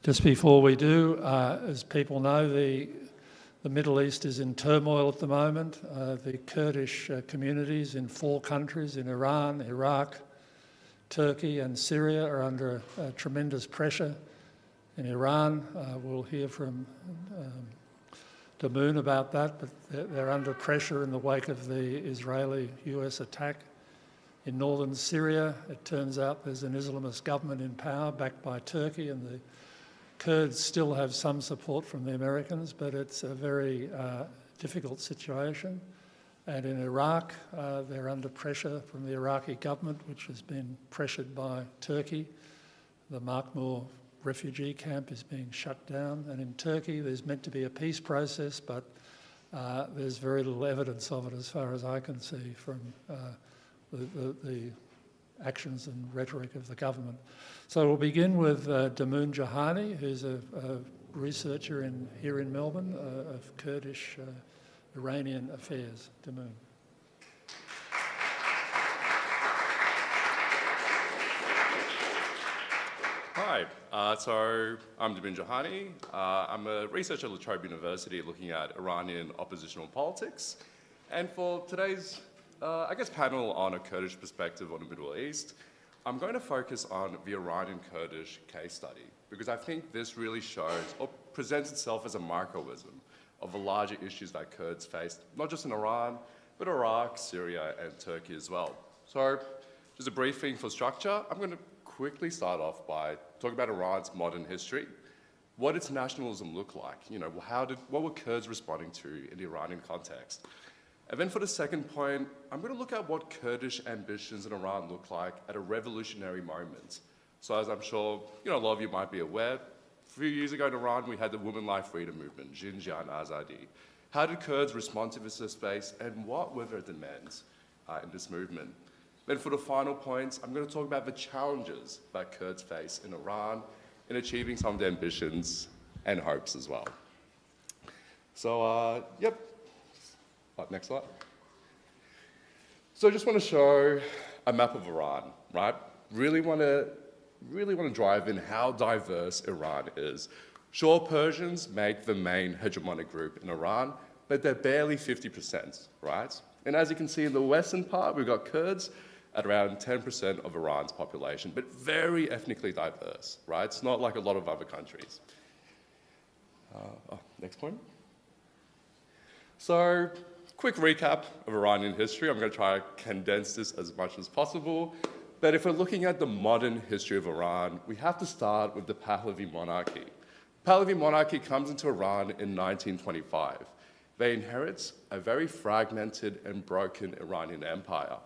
Just before we do, as people know, the Middle East is in turmoil at the moment. The Kurdish communities in 4 countries, in Iran, Iraq, Turkey and Syria, are under tremendous pressure. In Iran, we'll hear from Damoon about that, but they're under pressure in the wake of the Israeli-US attack. In northern Syria, it turns out there's an Islamist government in power backed by Turkey, and the Kurds still have some support from the Americans, but it's a very difficult situation. And in Iraq, they're under pressure from the Iraqi government, which has been pressured by Turkey. The Makmur refugee camp is being shut down. And in Turkey, there's meant to be a peace process, but there's very little evidence of it as far as I can see from the actions and rhetoric of the government. So we'll begin with Damoon Jehani, who's a researcher here in Melbourne of Kurdish Iranian affairs. Damoon. Hi, so I'm Damoon Jehani. I'm a researcher at La Trobe University looking at Iranian oppositional politics. And for today's panel on a Kurdish perspective on the Middle East, I'm going to focus on the Iranian Kurdish case study, because I think this really shows or presents itself as a microcosm of the larger issues that Kurds faced, not just in Iran, but Iraq, Syria, and Turkey as well. So just a briefing for structure. I'm going to quickly start off by talking about Iran's modern history, what its nationalism looked like, what were Kurds responding to in the Iranian context. And then for the second point, I'm going to look at what Kurdish ambitions in Iran look like at a revolutionary moment. So as I'm sure a lot of you might be aware, a few years ago in Iran, we had the Women Life Freedom Movement, Jinjan Azadi. How did Kurds respond to this space, and what were their demands in this movement? Then for the final points, I'm going to talk about the challenges that Kurds face in Iran in achieving some of their ambitions and hopes as well. So, next slide. So I just want to show a map of Iran, right? Really want to drive in how diverse Iran is. Sure, Persians make the main hegemonic group in Iran, but they're barely 50%, right? And as you can see in the western part, we've got Kurds at around 10% of Iran's population, but very ethnically diverse, right? It's not like a lot of other countries. Next point. So, quick recap of Iranian history. I'm going to try to condense this as much as possible. But if we're looking at the modern history of Iran, we have to start with the Pahlavi monarchy. Pahlavi monarchy comes into Iran in 1925. They inherit a very fragmented and broken Iranian empire.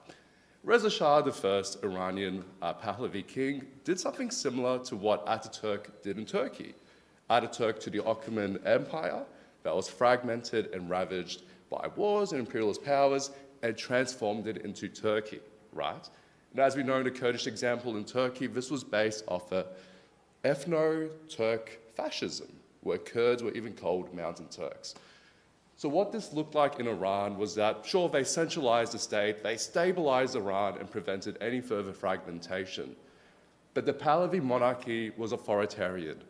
Reza Shah, the first Iranian Pahlavi king, did something similar to what Ataturk did in Turkey. Ataturk to the Ottoman Empire that was fragmented and ravaged by wars and imperialist powers, and transformed it into Turkey, right? And as we know in the Kurdish example in Turkey, this was based off of ethno-Turk fascism, where Kurds were even called Mountain Turks. So what this looked like in Iran was that, sure, they centralized the state, they stabilized Iran and prevented any further fragmentation. But the Pahlavi monarchy was authoritarian.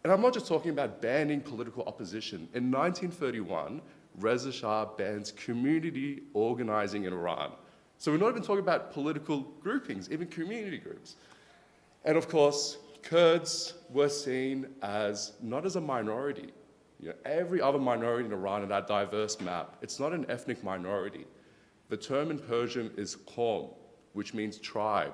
And I'm not just talking about banning political opposition. In 1931, Reza Shah bans community organizing in Iran. So we're not even talking about political groupings, even community groups. And of course, Kurds were seen as not as a minority. Every other minority in Iran in that diverse map, it's not an ethnic minority. The term in Persian is qawm, which means tribe.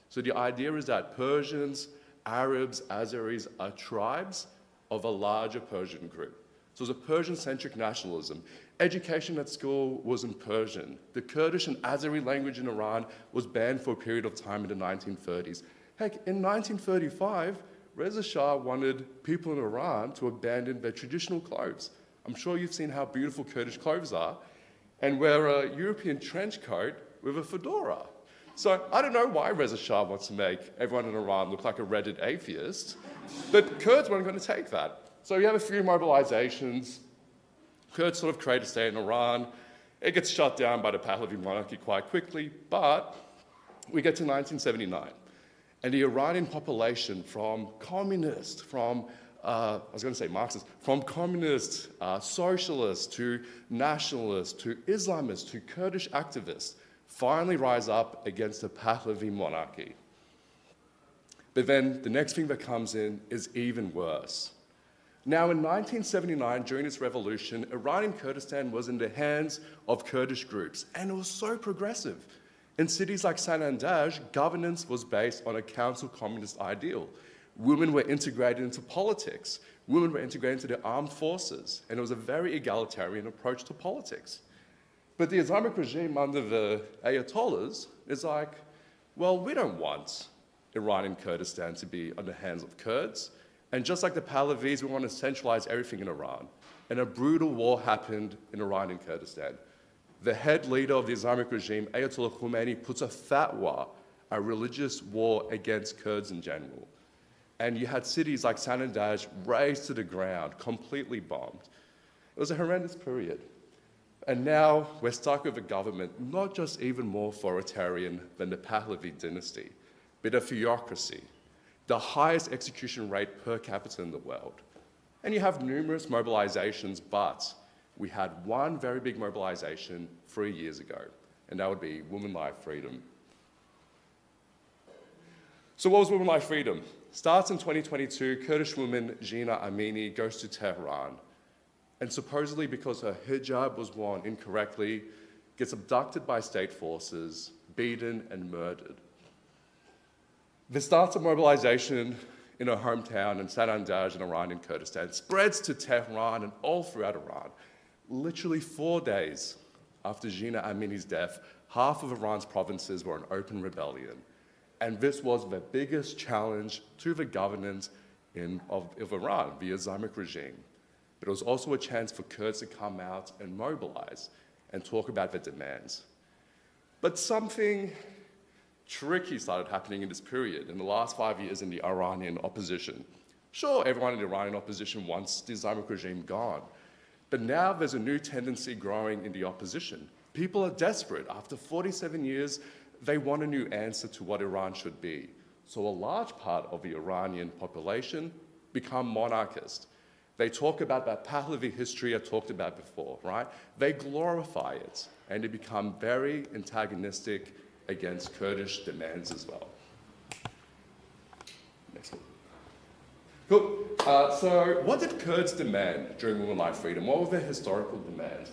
So the idea is that Persians, Arabs, Azeris are tribes of a larger Persian group. So it was a Persian-centric nationalism. Education at school was in Persian. The Kurdish and Azeri language in Iran was banned for a period of time in the 1930s. Heck, in 1935, Reza Shah wanted people in Iran to abandon their traditional clothes. I'm sure you've seen how beautiful Kurdish clothes are, and wear a European trench coat with a fedora. So I don't know why Reza Shah wants to make everyone in Iran look like a Reddit atheist, but Kurds weren't going to take that. So you have a few mobilizations. Kurds sort of create a state in Iran. It gets shut down by the Pahlavi monarchy quite quickly, but we get to 1979. And the Iranian population, from communist, from Marxists, from communists, socialists, to nationalists, to Islamists, to Kurdish activists, finally rise up against the Pahlavi monarchy. But then the next thing that comes in is even worse. Now, in 1979, during this revolution, Iranian Kurdistan was in the hands of Kurdish groups, and it was so progressive. In cities like Sanandaj, governance was based on a council communist ideal. Women were integrated into politics. Women were integrated into the armed forces, and it was a very egalitarian approach to politics. But the Islamic regime under the Ayatollahs is like, well, we don't want Iranian Kurdistan to be on the hands of Kurds. And just like the Pahlavis, we want to centralize everything in Iran. And a brutal war happened in Iranian Kurdistan. The head leader of the Islamic regime, Ayatollah Khomeini, puts a fatwa, a religious war against Kurds in general. And you had cities like Sanandaj razed to the ground, completely bombed. It was a horrendous period. And now we're stuck with a government not just even more authoritarian than the Pahlavi dynasty, but a theocracy, the highest execution rate per capita in the world. And you have numerous mobilizations, but we had one very big mobilization 3 years ago, and that would be Women Life Freedom. So what was Women Life Freedom? Starts in 2022, Kurdish woman Jina Amini goes to Tehran, and supposedly because her hijab was worn incorrectly, gets abducted by state forces, beaten and murdered. This starts a mobilization in her hometown in Sanandaj in Iranian Kurdistan, spreads to Tehran and all throughout Iran. Literally 4 days after Jina Amini's death, half of Iran's provinces were in open rebellion. And this was the biggest challenge to the governance of Iran, the Islamic regime. But it was also a chance for Kurds to come out and mobilize and talk about their demands. But something tricky started happening in this period, in the last 5 years in the Iranian opposition. Sure, everyone in the Iranian opposition wants the Islamic regime gone, but now there's a new tendency growing in the opposition. People are desperate. After 47 years, they want a new answer to what Iran should be. So a large part of the Iranian population become monarchist. They talk about that Pahlavi history I talked about before, right? They glorify it, and they become very antagonistic against Kurdish demands as well. Next one. Cool. So what did Kurds demand during Women Life Freedom? What were their historical demands?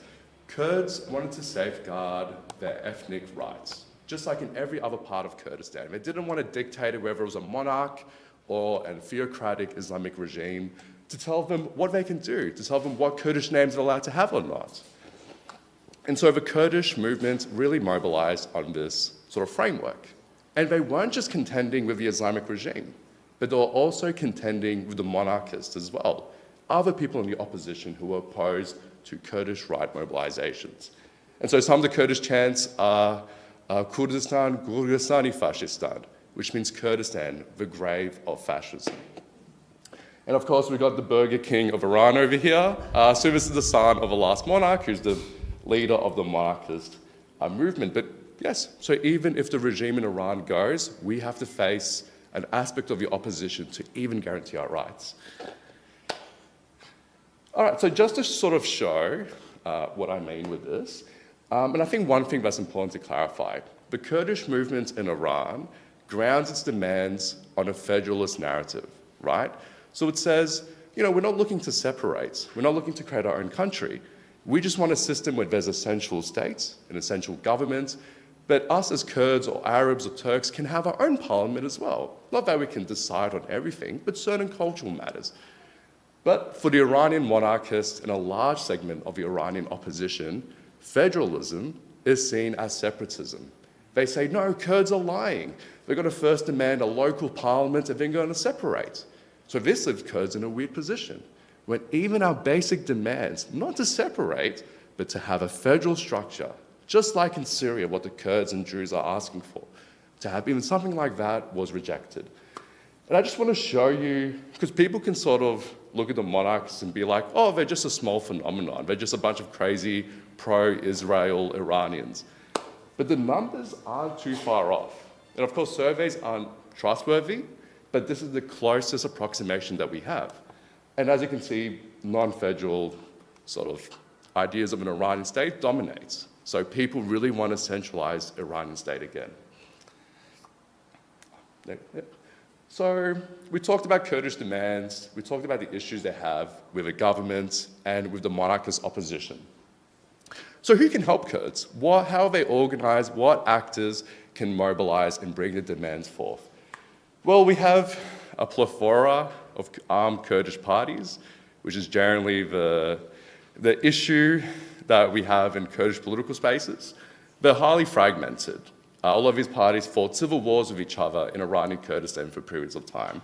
Kurds wanted to safeguard their ethnic rights, just like in every other part of Kurdistan. They didn't want a dictator, whether it was a monarch or a theocratic Islamic regime, to tell them what they can do, to tell them what Kurdish names they're allowed to have or not. And so the Kurdish movement really mobilized on this sort of framework. And they weren't just contending with the Islamic regime, but they were also contending with the monarchists as well, other people in the opposition who were opposed to Kurdish right mobilizations. And so some of the Kurdish chants are Kurdistan, Gurgistani Fascistan, which means Kurdistan, the grave of fascism. And of course, we've got the Burger King of Iran over here. So this is the son of the last monarch, who's the leader of the monarchist movement. But yes, so even if the regime in Iran goes, we have to face an aspect of the opposition to even guarantee our rights. All right, so just to sort of show what I mean with this, and I think one thing that's important to clarify, the Kurdish movement in Iran grounds its demands on a federalist narrative, right? So it says, you know, we're not looking to separate. We're not looking to create our own country. We just want a system where there's a central state, an essential government, but us as Kurds or Arabs or Turks can have our own parliament as well. Not that we can decide on everything, but certain cultural matters. But for the Iranian monarchists and a large segment of the Iranian opposition, federalism is seen as separatism. They say, no, Kurds are lying. They're going to first demand a local parliament and then going to separate. So this leaves Kurds in a weird position, when even our basic demands, not to separate, but to have a federal structure, just like in Syria, what the Kurds and Druze are asking for, to have even something like that was rejected. And I just want to show you, because people can sort of look at the monarchs and be like, oh, they're just a small phenomenon. They're just a bunch of crazy pro-Israel Iranians. But the numbers aren't too far off. And of course, surveys aren't trustworthy, but this is the closest approximation that we have. And as you can see, non-federal sort of ideas of an Iranian state dominates. So people really want to centralize Iranian state again. So we talked about Kurdish demands, we talked about the issues they have with the government and with the monarchist opposition. So who can help Kurds? How are they organized? What actors can mobilize and bring the demands forth? Well, we have a plethora of armed Kurdish parties, which is generally the issue that we have in Kurdish political spaces. They're highly fragmented. All of these parties fought civil wars with each other in Iranian Kurdistan for periods of time.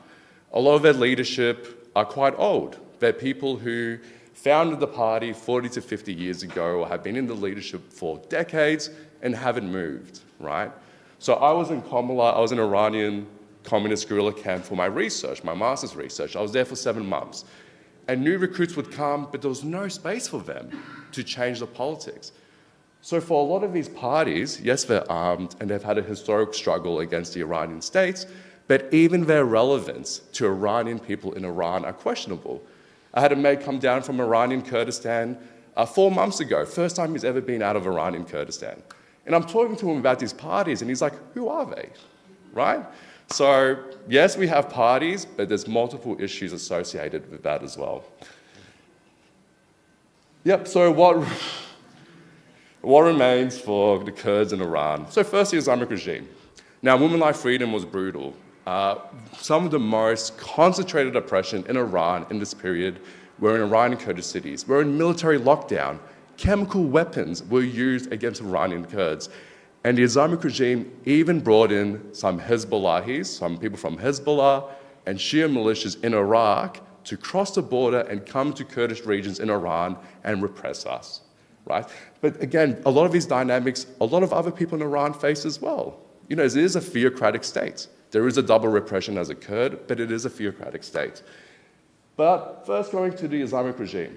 A lot of their leadership are quite old. They're people who founded the party 40 to 50 years ago or have been in the leadership for decades and haven't moved, right? So I was in Komala, I was in Iranian communist guerrilla camp for my research, my master's research. I was there for 7 months. And new recruits would come, but there was no space for them to change the politics. So for a lot of these parties, yes, they're armed and they've had a historic struggle against the Iranian states, but even their relevance to Iranian people in Iran are questionable. I had a mate come down from Iranian Kurdistan 4 months ago, first time he's ever been out of Iranian Kurdistan. And I'm talking to him about these parties and he's like, who are they, right? So yes, we have parties, but there's multiple issues associated with that as well. Yep, so what remains for the Kurds in Iran? So first, the Islamic regime. Now, women's life freedom was brutal. Some of the most concentrated oppression in Iran in this period were in Iranian Kurdish cities. We're in military lockdown. Chemical weapons were used against Iranian Kurds. And the Islamic regime even brought in some Hezbollahis, some people from Hezbollah and Shia militias in Iraq to cross the border and come to Kurdish regions in Iran and repress us, right? But again, a lot of these dynamics, a lot of other people in Iran face as well. You know, it is a theocratic state. There is a double repression as a Kurd, but it is a theocratic state. But first going to the Islamic regime.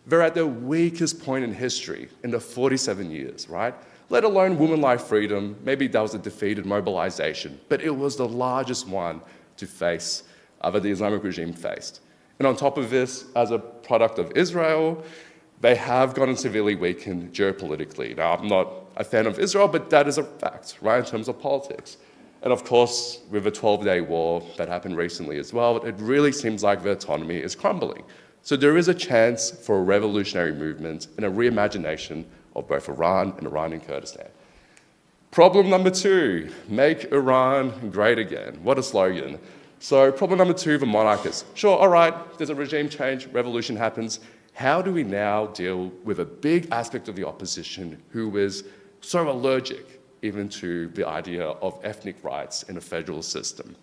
They're at their weakest point in history in the 47 years, right? Let alone women's life freedom, maybe that was a defeated mobilization, but it was the largest one to face, that the Islamic regime faced. And on top of this, as a product of Israel, they have gotten severely weakened geopolitically. Now, I'm not a fan of Israel, but that is a fact, right, in terms of politics. And of course, with the 12-day war that happened recently as well, it really seems like the autonomy is crumbling. So there is a chance for a revolutionary movement and a reimagination of both Iran and Iranian Kurdistan. Problem number 2, make Iran great again. What a slogan. So problem number 2, the monarchists. Sure, all right, there's a regime change, revolution happens. How do we now deal with a big aspect of the opposition who is so allergic even to the idea of ethnic rights in a federal system?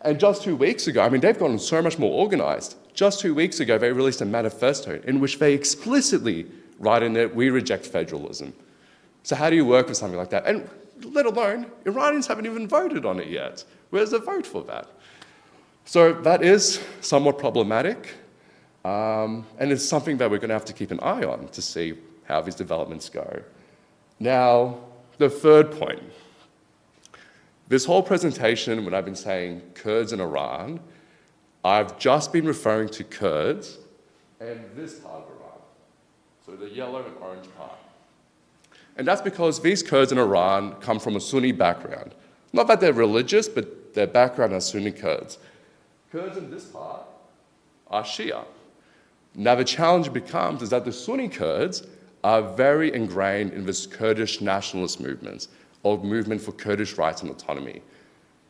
And just 2 weeks ago, I mean, they've gotten so much more organized. Just 2 weeks ago, they released a manifesto in which they explicitly write in it, we reject federalism. So how do you work with something like that? And let alone, Iranians haven't even voted on it yet. Where's the vote for that? So that is somewhat problematic. And it's something that we're going to have to keep an eye on to see how these developments go. Now, the third point. This whole presentation, when I've been saying Kurds in Iran, I've just been referring to Kurds and this part of Iran. So the yellow and orange part. And that's because these Kurds in Iran come from a Sunni background. Not that they're religious, but their background are Sunni Kurds. Kurds in this part are Shia. Now the challenge becomes is that the Sunni Kurds are very ingrained in this Kurdish nationalist movement, or movement for Kurdish rights and autonomy.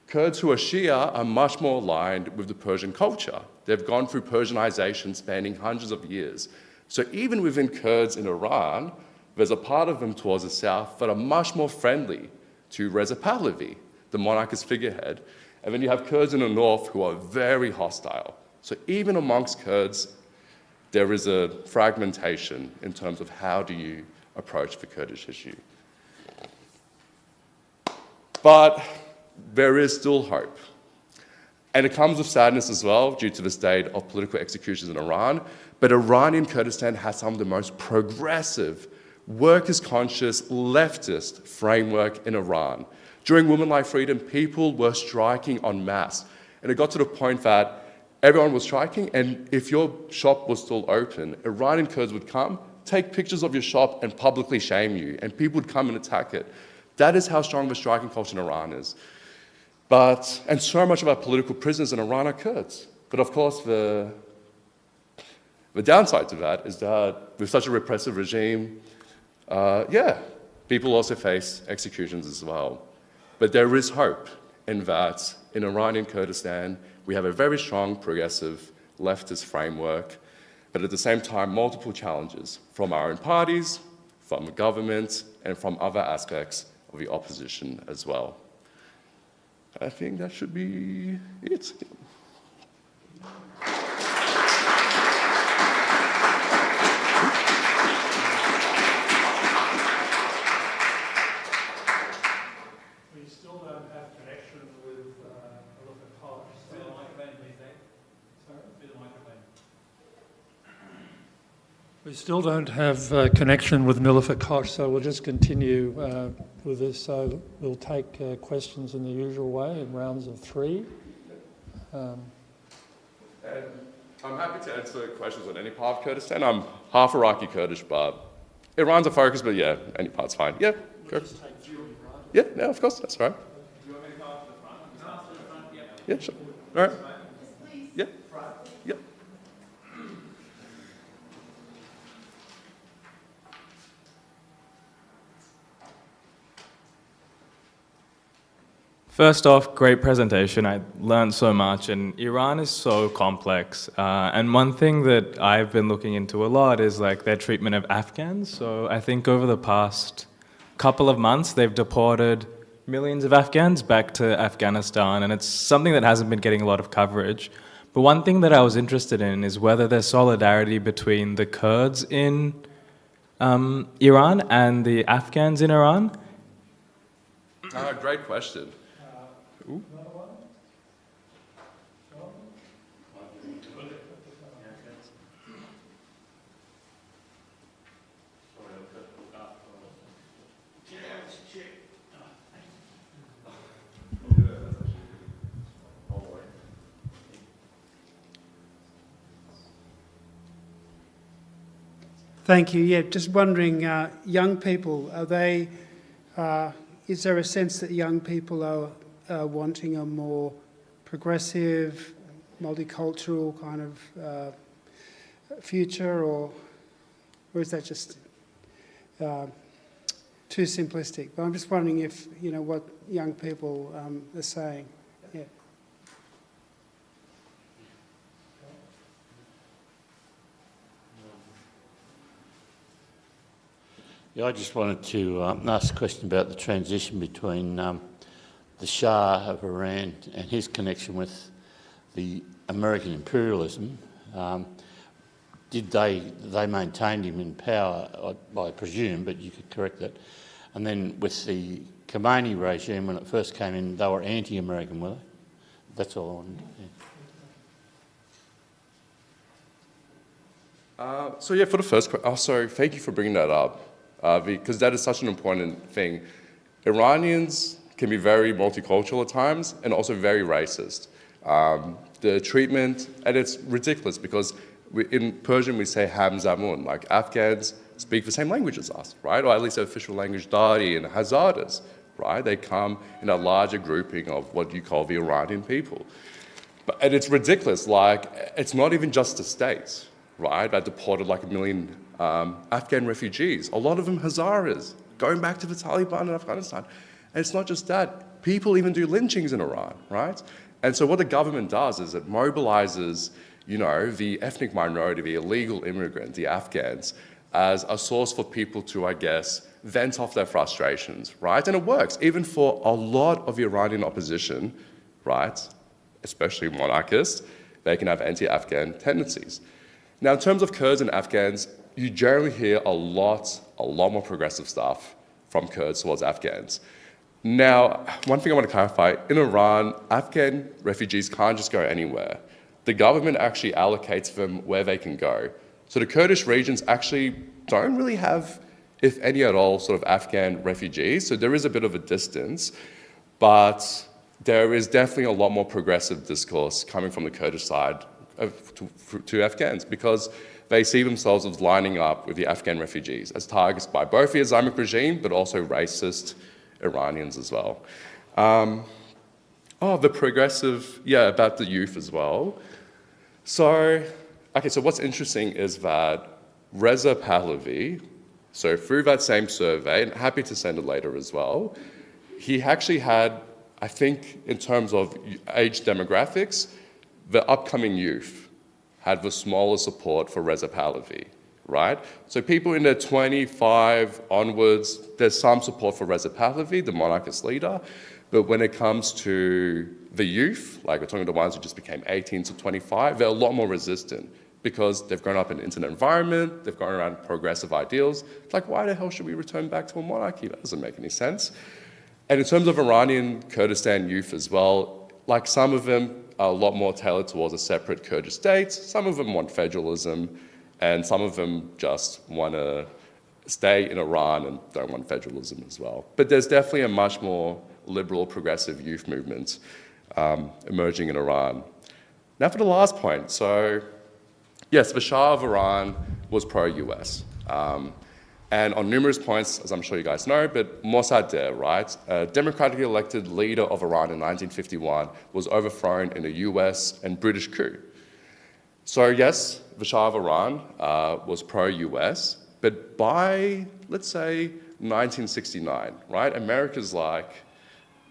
Kurds who are Shia are much more aligned with the Persian culture. They've gone through Persianization spanning hundreds of years. So even within Kurds in Iran, there's a part of them towards the south that are much more friendly to Reza Pahlavi, the monarchist figurehead. And then you have Kurds in the north who are very hostile. So even amongst Kurds, there is a fragmentation in terms of how do you approach the Kurdish issue. But there is still hope. And it comes with sadness as well due to the state of political executions in Iran. But Iranian Kurdistan has some of the most progressive, workers-conscious, leftist framework in Iran. During women's life freedom, people were striking en masse. And it got to the point that everyone was striking, and if your shop was still open, Iranian Kurds would come, take pictures of your shop and publicly shame you, and people would come and attack it. That is how strong the striking culture in Iran is. And so much of our political prisoners in Iran are Kurds. But of course, the downside to that is that with such a repressive regime, people also face executions as well. But there is hope in that in Iranian Kurdistan, we have a very strong, progressive, leftist framework, but at the same time, multiple challenges from our own parties, from the government, and from other aspects of the opposition as well. I think that should be it. We still don't have connection with Nilüfer Koç. Through the microphone, please, Dave. Sorry? Through the microphone. We still don't have connection with Nilüfer Koç, so we'll just continue with this. So we'll take questions in the usual way in rounds of 3. And I'm happy to answer questions on any part of Kurdistan. I'm half Iraqi Kurdish, but Iran's a focus, but yeah, any part's fine. Yeah, We'll just take 3, right? yeah, no, of course, that's all right. Do you want me to come up to the front? Come up to the front, yeah. Yeah, sure. All right. Yeah. Yeah. First off, great presentation. I learned so much, and Iran is so complex. And one thing that I've been looking into a lot is like their treatment of Afghans. So I think over the past couple of months, they've deported millions of Afghans back to Afghanistan, and it's something that hasn't been getting a lot of coverage. But one thing that I was interested in is whether there's solidarity between the Kurds in Iran and the Afghans in Iran. Great question. Thank you. Yeah, just wondering, young people, are they? Is there a sense that young people are wanting a more progressive, multicultural kind of future, or is that just too simplistic? But I'm just wondering if what young people are saying. Yeah. Yeah, I just wanted to ask a question about the transition between the Shah of Iran and his connection with the American imperialism. Did they maintained him in power, I presume, but you could correct that. And then with the Khomeini regime, when it first came in, they were anti-American, were they? That's all I wanted to So yeah, for the first question, sorry, thank you for bringing that up. Because that is such an important thing. Iranians can be very multicultural at times and also very racist. The treatment, and it's ridiculous because in Persian we say ham zamun, like Afghans speak the same language as us, right? Or at least the official language Dari and Hazaras, right? They come in a larger grouping of what you call the Iranian people. And it's ridiculous, like it's not even just the states, right? That deported like 1 million Afghan refugees, a lot of them Hazaras, going back to the Taliban in Afghanistan. And it's not just that, people even do lynchings in Iran, right? And so what the government does is it mobilizes, the ethnic minority, the illegal immigrant, the Afghans, as a source for people to, I guess, vent off their frustrations, right? And it works, even for a lot of the Iranian opposition, right? Especially monarchists, they can have anti-Afghan tendencies. Now, in terms of Kurds and Afghans, you generally hear a lot more progressive stuff from Kurds towards Afghans. Now, one thing I want to clarify, in Iran, Afghan refugees can't just go anywhere. The government actually allocates them where they can go. So the Kurdish regions actually don't really have, if any at all, sort of Afghan refugees. So there is a bit of a distance, but there is definitely a lot more progressive discourse coming from the Kurdish side to Afghans because they see themselves as lining up with the Afghan refugees as targets by both the Islamic regime, but also racist Iranians as well. The progressive, about the youth as well. So what's interesting is that Reza Pahlavi, so through that same survey, and happy to send it later as well, he actually had, I think, in terms of age demographics, the upcoming youth had the smallest support for Reza Pahlavi, right? So people in their 25 onwards, there's some support for Reza Pahlavi, the monarchist leader, but when it comes to the youth, like we're talking about the ones who just became 18 to 25, they're a lot more resistant because they've grown up in an internet environment, they've grown around progressive ideals. It's like, why the hell should we return back to a monarchy? That doesn't make any sense. And in terms of Iranian Kurdistan youth as well, like some of them are a lot more tailored towards a separate Kurdish state, some of them want federalism, and some of them just want to stay in Iran and don't want federalism as well. But there's definitely a much more liberal, progressive youth movement emerging in Iran. Now for the last point. So, yes, the Shah of Iran was pro-US. And on numerous points, as I'm sure you guys know, but Mossadegh, right, a democratically elected leader of Iran in 1951, was overthrown in a US and British coup. So yes, the Shah of Iran was pro-US, but by, let's say, 1969, right, America's like,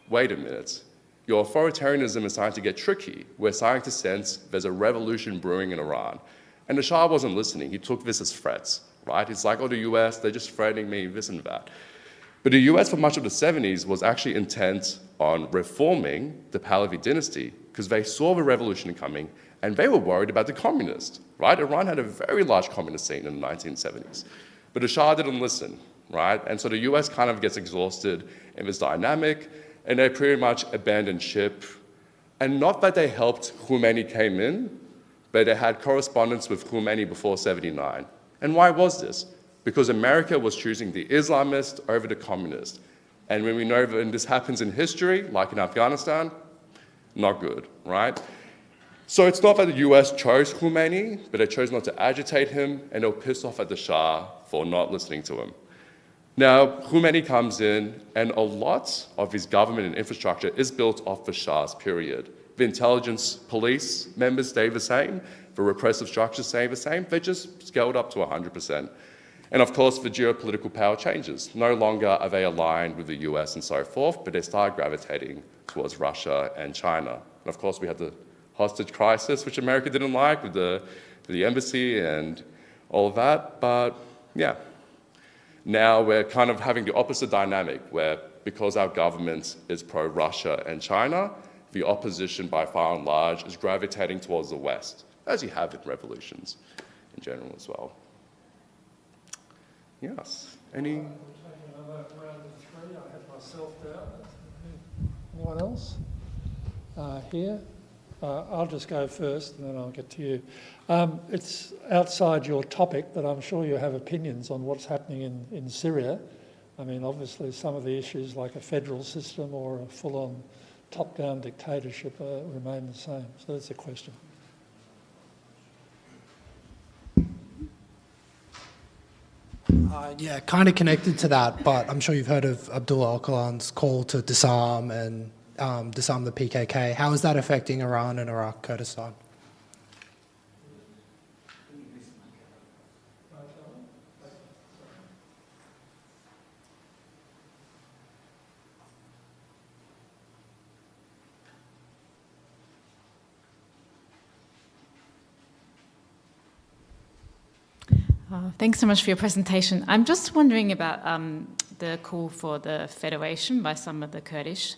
wait a minute, your authoritarianism is starting to get tricky. We're starting to sense there's a revolution brewing in Iran. And the Shah wasn't listening. He took this as threats, right? It's like, oh, the US, they're just threatening me, this and that. But the US for much of the 70s was actually intent on reforming the Pahlavi dynasty because they saw the revolution coming and they were worried about the communists, right? Iran had a very large communist scene in the 1970s. But the Shah didn't listen, right? And so the US kind of gets exhausted in this dynamic and they pretty much abandoned ship. And not that they helped Khomeini came in, but they had correspondence with Khomeini before 79. And why was this? Because America was choosing the Islamist over the communist. And when we know that when this happens in history, like in Afghanistan, not good, right? So it's not that the US chose Khomeini, but they chose not to agitate him, and they were pissed off at the Shah for not listening to him. Now, Khomeini comes in, and a lot of his government and infrastructure is built off the Shah's period. The intelligence police members stay the same, the repressive structures stay the same, they just scaled up to 100%. And of course, the geopolitical power changes. No longer are they aligned with the US and so forth, but they start gravitating towards Russia and China. And of course, we had the hostage crisis, which America didn't like with the embassy and all of that, but yeah. Now we're kind of having the opposite dynamic where because our government is pro-Russia and China, the opposition by far and large is gravitating towards the West, as you have in revolutions in general as well. Yes, any? We'll take another round of three. I have myself down. Anyone else? Here? I'll just go first and then I'll get to you. It's outside your topic, but I'm sure you have opinions on what's happening in Syria. I mean, obviously some of the issues like a federal system or a full-on top-down dictatorship remain the same. So that's a question. Yeah, kind of connected to that, but I'm sure you've heard of Abdullah Öcalan's call to disarm and disarm the PKK. How is that affecting Iran and Iraq, Kurdistan? Thanks so much for your presentation. I'm just wondering about the call for the federation by some of the Kurdish.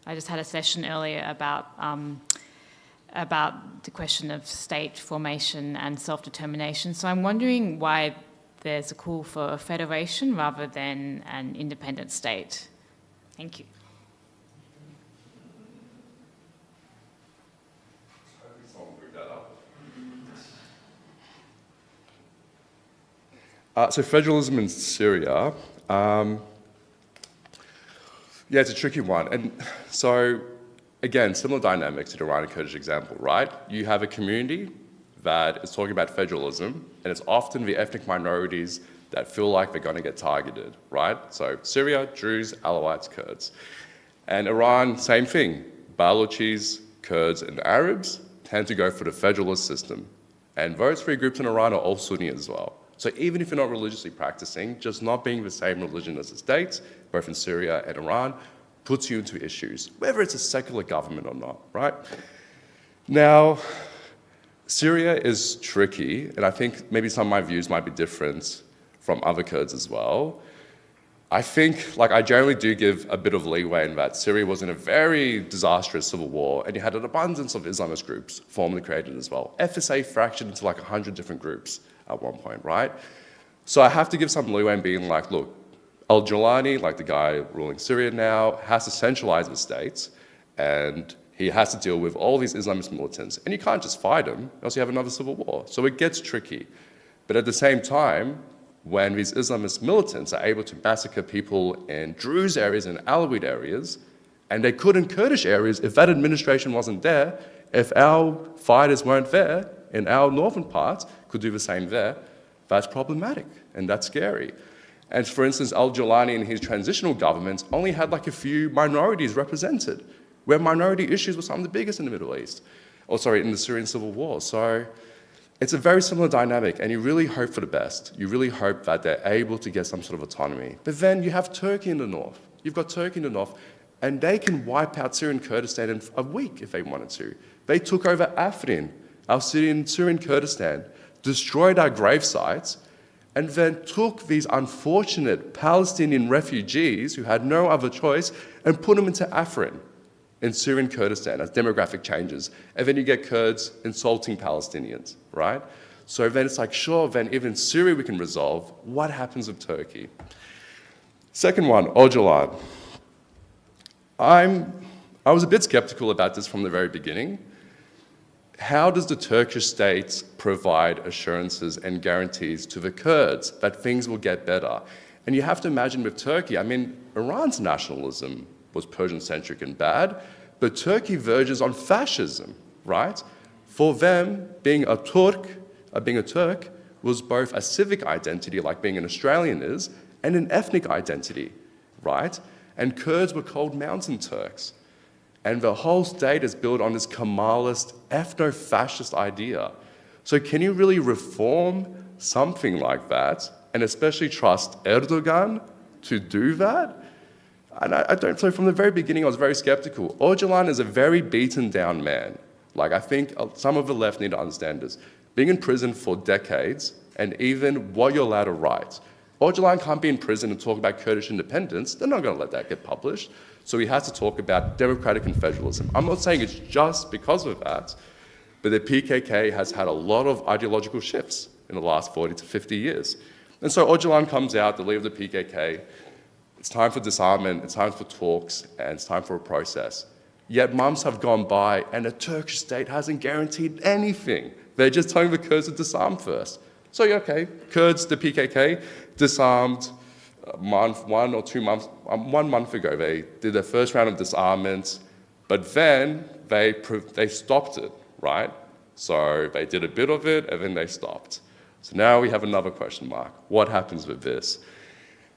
I just had a session earlier about the question of state formation and self-determination. So I'm wondering why there's a call for a federation rather than an independent state. Thank you. So federalism in Syria, yeah, it's a tricky one. And so, again, similar dynamics to the Iranian Kurdish example, right? You have a community that is talking about federalism, and it's often the ethnic minorities that feel like they're going to get targeted, right? So Syria, Druze, Alawites, Kurds. And Iran, same thing. Balochis, Kurds, and Arabs tend to go for the federalist system. And those three groups in Iran are all Sunni as well. So even if you're not religiously practicing, just not being the same religion as the states, both in Syria and Iran, puts you into issues, whether it's a secular government or not, right? Now, Syria is tricky, and I think maybe some of my views might be different from other Kurds as well. I think, I generally do give a bit of leeway in that Syria was in a very disastrous civil war, and you had an abundance of Islamist groups formally created as well. FSA fractured into 100 different groups at one point, right? So I have to give some leeway in being look, al-Jilani, the guy ruling Syria now, has to centralize the states, and he has to deal with all these Islamist militants. And you can't just fight them, else you have another civil war. So it gets tricky. But at the same time, when these Islamist militants are able to massacre people in Druze areas and Alawite areas, and they could in Kurdish areas if that administration wasn't there, if our fighters weren't there in our northern parts, could do the same there, that's problematic and that's scary. And for instance, al-Jilani and his transitional governments only had a few minorities represented, where minority issues were some of the biggest in the Middle East, in the Syrian civil war. So it's a very similar dynamic, and you really hope for the best. You really hope that they're able to get some sort of autonomy. But then you have Turkey in the north. You've got Turkey in the north, and they can wipe out Syrian Kurdistan in a week if they wanted to. They took over Afrin, our Syrian Kurdistan, destroyed our grave sites, and then took these unfortunate Palestinian refugees who had no other choice and put them into Afrin in Syrian Kurdistan as demographic changes. And then you get Kurds insulting Palestinians, right? So then it's sure, then even Syria we can resolve. What happens with Turkey? Second one, Öcalan. I was a bit skeptical about this from the very beginning. How does the Turkish state provide assurances and guarantees to the Kurds that things will get better? And you have to imagine with Turkey, Iran's nationalism was Persian-centric and bad, but Turkey verges on fascism, right? For them, being a Turk was both a civic identity, like being an Australian is, and an ethnic identity, right? And Kurds were called Mountain Turks. And the whole state is built on this Kemalist, ethno-fascist idea. So can you really reform something like that, and especially trust Erdogan to do that? And I don't, so from the very beginning, I was very skeptical. Öcalan is a very beaten down man. I think some of the left need to understand this. Being in prison for decades, and even what you're allowed to write. Öcalan can't be in prison and talk about Kurdish independence. They're not going to let that get published. So he has to talk about democratic and federalism. I'm not saying it's just because of that, but the PKK has had a lot of ideological shifts in the last 40 to 50 years. And so Öcalan comes out, the leader of the PKK. It's time for disarmament, it's time for talks, and it's time for a process. Yet months have gone by, and the Turkish state hasn't guaranteed anything. They're just telling the Kurds to disarm first. So, okay, Kurds, the PKK, disarmed 1 month ago. They did their first round of disarmament, but then they stopped it, right? So they did a bit of it, and then they stopped. So now we have another question mark. What happens with this?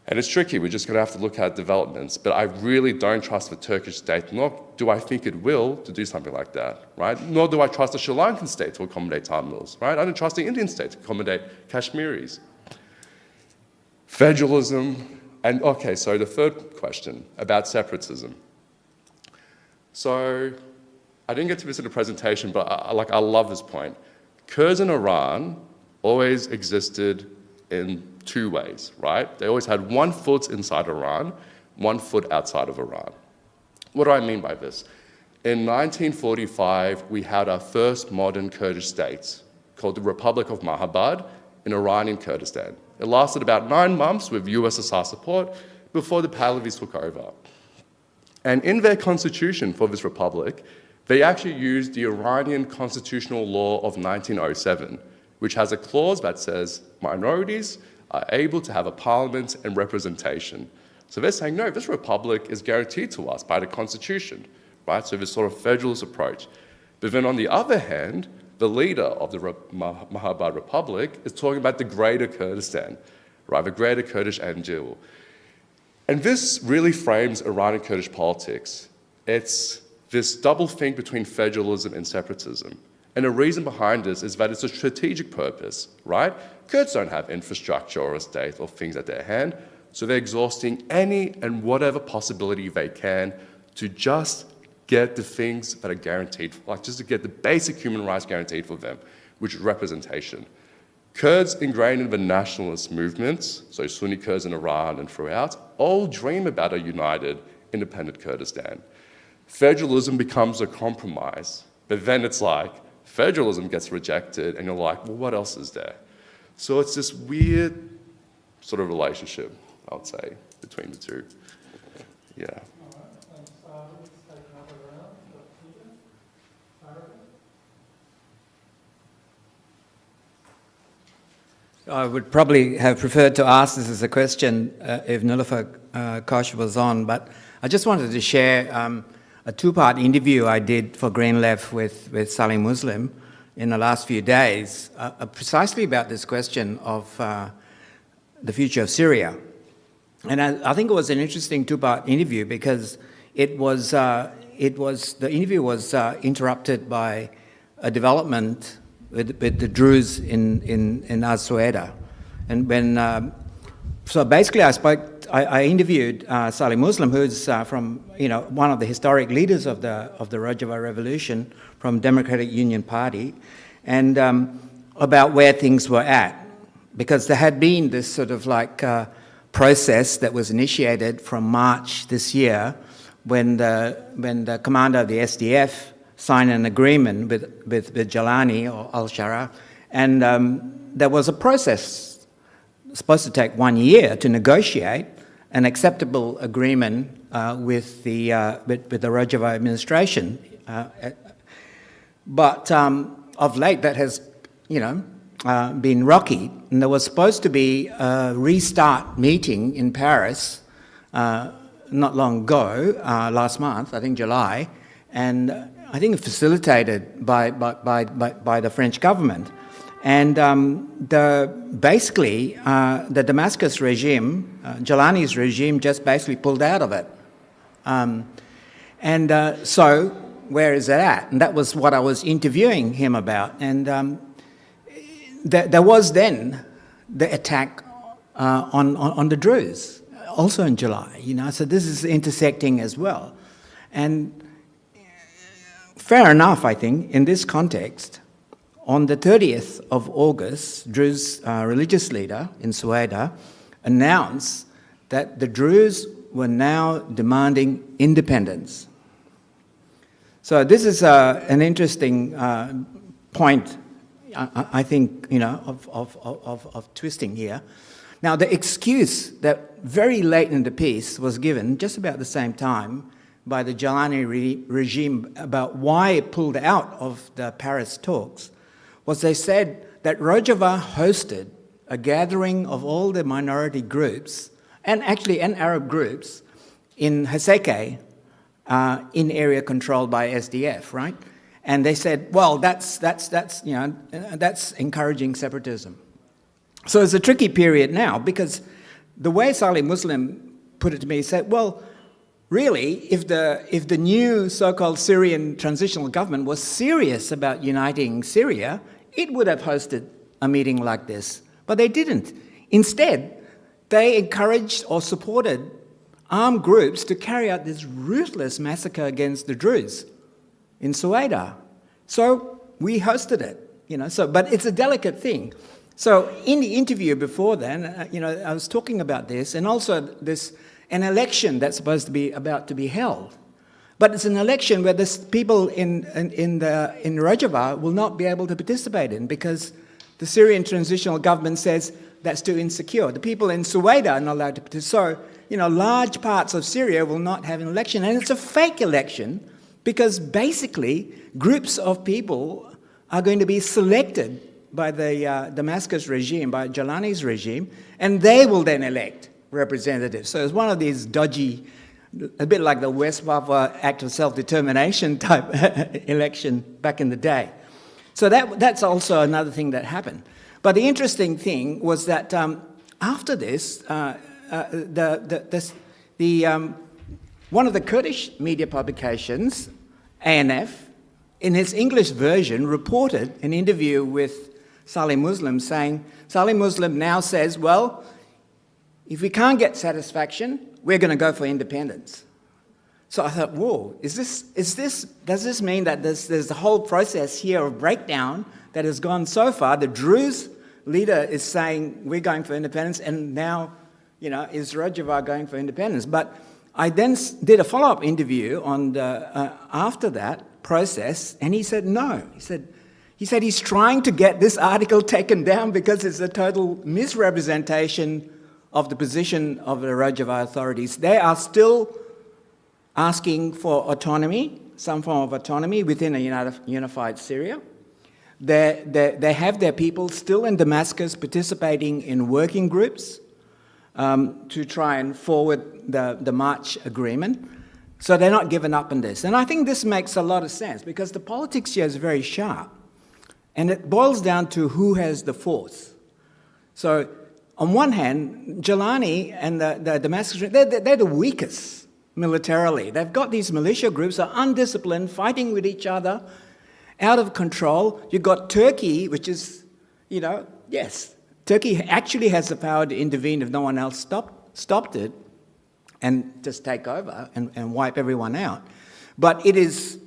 And it's tricky, we're just going to have to look at developments, but I really don't trust the Turkish state, nor do I think it will to do something like that, right? Nor do I trust the Sri Lankan state to accommodate Tamils, right? I don't trust the Indian state to accommodate Kashmiris. Federalism, and okay, so the third question about separatism. So I didn't get to this in the presentation, but I love this point. Kurds in Iran always existed in two ways, right? They always had 1 foot inside Iran, 1 foot outside of Iran. What do I mean by this? In 1945, we had our first modern Kurdish state called the Republic of Mahabad in Iranian Kurdistan. It lasted about 9 months with USSR support before the Pahlavis took over. And in their constitution for this republic, they actually used the Iranian constitutional law of 1907, which has a clause that says minorities are able to have a parliament and representation. So they're saying, no, this republic is guaranteed to us by the constitution, right? So this sort of federalist approach. But then on the other hand, the leader of the Mahabad Republic is talking about the Greater Kurdistan, right, the Greater Kurdish Angel. And this really frames Iranian Kurdish politics. It's this double think between federalism and separatism. And the reason behind this is that it's a strategic purpose, right? Kurds don't have infrastructure or a state or things at their hand, so they're exhausting any and whatever possibility they can to just get the things that are guaranteed, like just to get the basic human rights guaranteed for them, which is representation. Kurds ingrained in the nationalist movements, so Sunni Kurds in Iran and throughout, all dream about a united, independent Kurdistan. Federalism becomes a compromise, but then it's like, federalism gets rejected, and you're like, well, what else is there? So it's this weird sort of relationship, I would say, between the two. Yeah. I would probably have preferred to ask this as a question if Nilüfer Koç was on, but I just wanted to share a two-part interview I did for Green Left with Salih Muslim in the last few days, precisely about this question of the future of Syria. And I think it was an interesting two-part interview because the interview was interrupted by a development with the Druze in Al-Sueda. And when, so basically I interviewed Salih Muslim, who's from, one of the historic leaders of the Rojava Revolution from Democratic Union Party, and about where things were at. Because there had been this sort of like process that was initiated from March this year when the commander of the SDF signed an agreement with Jehani or al-Shara, and there was a process supposed to take 1 year to negotiate an acceptable agreement with the Rojava administration. But of late that has, been rocky, and there was supposed to be a restart meeting in Paris not long ago, last month, I think July, and I think facilitated by the French government. And basically, the Damascus regime, Jehani's regime, just basically pulled out of it. So where is it at? And that was what I was interviewing him about. And there was then the attack on the Druze, also in July, so this is intersecting as well. And fair enough, I think, in this context, on the 30th of August, Druze religious leader in Sueda announced that the Druze were now demanding independence. So this is an interesting point, I think, of twisting here. Now, the excuse that very late in the piece was given, just about the same time, by the Jehani regime about why it pulled out of the Paris talks, was they said that Rojava hosted a gathering of all the minority groups, and Arab groups, in Haseke, in area controlled by SDF, right? And they said, well, that's encouraging separatism. So it's a tricky period now, because the way Salih Muslim put it to me, he said, well, really, if the new so-called Syrian transitional government was serious about uniting Syria, it would have hosted a meeting like this. But they didn't. Instead, they encouraged or supported armed groups to carry out this ruthless massacre against the Druze in Sueda. So we hosted it, but it's a delicate thing. So in the interview before then, I was talking about this, and also an election that's supposed to be about to be held. But it's an election where the people in Rojava will not be able to participate in, because the Syrian transitional government says that's too insecure. The people in Sueda are not allowed to participate. So, large parts of Syria will not have an election. And it's a fake election, because basically groups of people are going to be selected by the Damascus regime, by Jehani's regime, and they will then elect representatives. So it's one of these dodgy, a bit like the West Papua Act of Self-Determination type election back in the day. So that's also another thing that happened. But the interesting thing was that after this, one of the Kurdish media publications, ANF, in its English version, reported an interview with Salih Muslim saying, Salih Muslim now says, well, if we can't get satisfaction, we're going to go for independence. So I thought, whoa, does this mean that there's a whole process here of breakdown that has gone so far? The Druze leader is saying, we're going for independence, and now, is Rojava going for independence? But I then did a follow-up interview on after that process, and he said no. He said he's trying to get this article taken down because it's a total misrepresentation of the position of the Rojava authorities. They are still asking for autonomy, some form of autonomy within a unified Syria. They have their people still in Damascus participating in working groups to try and forward the March agreement. So they're not giving up on this. And I think this makes a lot of sense because the politics here is very sharp. And it boils down to who has the force. So on one hand, Jilani and the Damascus, they're the weakest militarily. They've got these militia groups that are undisciplined, fighting with each other, out of control. You've got Turkey, which is, yes, Turkey actually has the power to intervene if no one else stopped it and just take over and wipe everyone out. But it is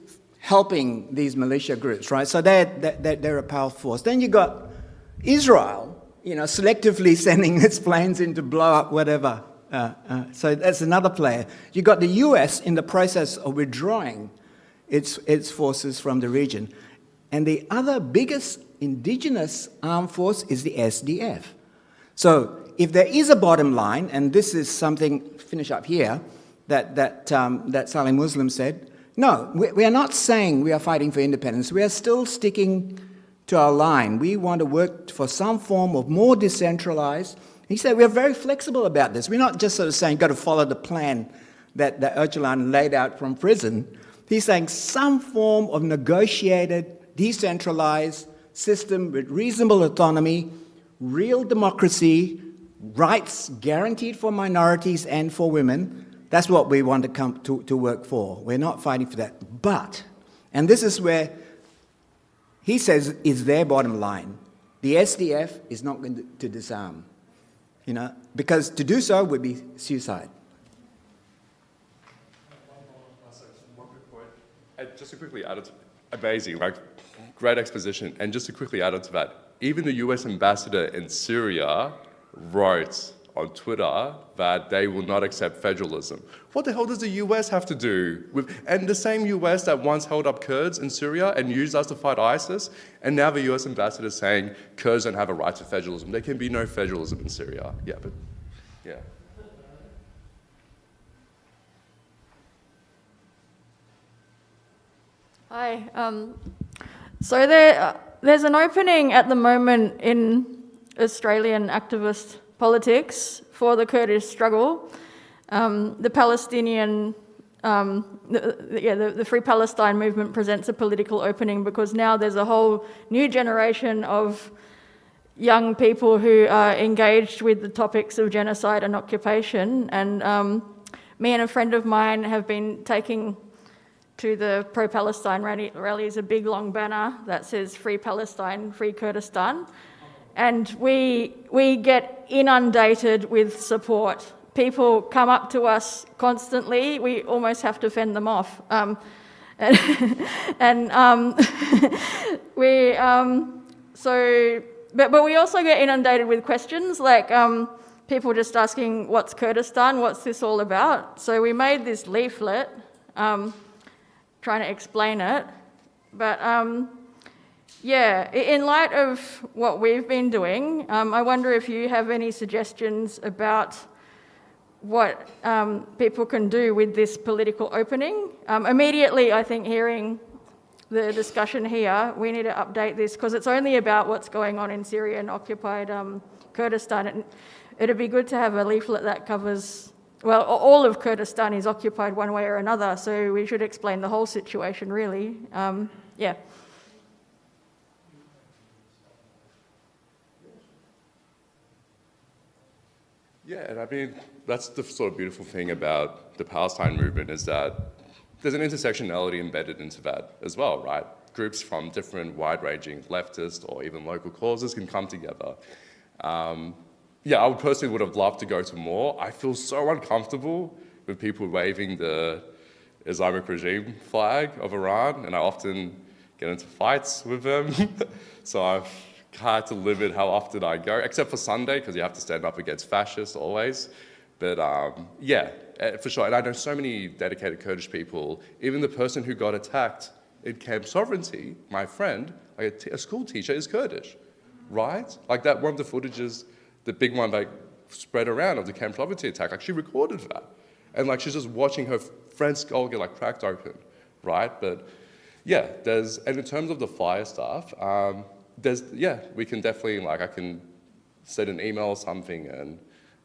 helping these militia groups, right? So they're a powerful force. Then you've got Israel, selectively sending its planes in to blow up whatever. So that's another player. You've got the US in the process of withdrawing its forces from the region. And the other biggest indigenous armed force is the SDF. So if there is a bottom line, and this is something, finish up here, that Salih Muslim said, no, we are not saying we are fighting for independence. We are still sticking to our line. We want to work for some form of more decentralized. He said we're very flexible about this. We're not just sort of saying got to follow the plan that Öcalan laid out from prison. He's saying some form of negotiated, decentralized system with reasonable autonomy, real democracy, rights guaranteed for minorities and for women. That's what we want to come to work for. We're not fighting for that. But, and this is where he says is their bottom line, the SDF is not going to disarm, because to do so would be suicide. One quick point. And just to quickly add it, amazing, great exposition. And just to quickly add on to that, even the US ambassador in Syria wrote on Twitter that they will not accept federalism. What the hell does the US have to do with, and the same US that once held up Kurds in Syria and used us to fight ISIS, and now the US ambassador is saying Kurds don't have a right to federalism. There can be no federalism in Syria. Yeah, but, yeah. Hi. So there's an opening at the moment in Australian activist politics for the Kurdish struggle. The Palestinian, the Free Palestine movement presents a political opening because now there's a whole new generation of young people who are engaged with the topics of genocide and occupation. And me and a friend of mine have been taking to the pro-Palestine rally is a big long banner that says Free Palestine, Free Kurdistan. And we get inundated with support. People come up to us constantly. We almost have to fend them off. But we also get inundated with questions like people just asking, what's Kurdistan? What's this all about? So we made this leaflet trying to explain it. But yeah, in light of what we've been doing, I wonder if you have any suggestions about what people can do with this political opening. Immediately, I think hearing the discussion here, we need to update this because it's only about what's going on in Syria and occupied Kurdistan. And it'd be good to have a leaflet that covers, well, all of Kurdistan is occupied one way or another, so we should explain the whole situation, really. Yeah. Yeah, and I mean, that's the sort of beautiful thing about the Palestine movement is that there's an intersectionality embedded into that as well, right? Groups from different wide-ranging leftist or even local causes can come together. Yeah, I would have loved to go to more. I feel so uncomfortable with people waving the Islamic regime flag of Iran, and I often get into fights with them. So I've had to limit how often I go, except for Sunday, because you have to stand up against fascists always. But yeah, for sure. And I know so many dedicated Kurdish people, even the person who got attacked in Camp Sovereignty, my friend, like a school teacher, is Kurdish, right? Like that, one of the footages, the big one that spread around of the Camp Sovereignty attack, like she recorded that. And like she's just watching her friend's skull get like cracked open, right? But yeah, and in terms of the flyer stuff, we can definitely, like I can send an email or something and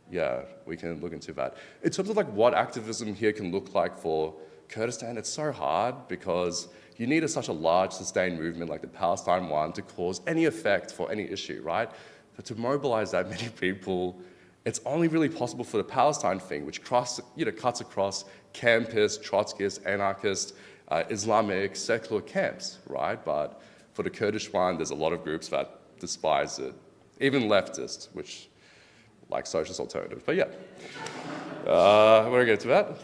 yeah, we can look into that. In terms of like what activism here can look like for Kurdistan, it's so hard because you need such a large sustained movement like the Palestine one to cause any effect for any issue, right? But to mobilize that many people, it's only really possible for the Palestine thing, which cuts across campus, Trotskyist, anarchist, Islamic, secular camps, right? But for the Kurdish one, there's a lot of groups that despise it, even leftists, which like socialist alternatives. But yeah, we're gonna get to that.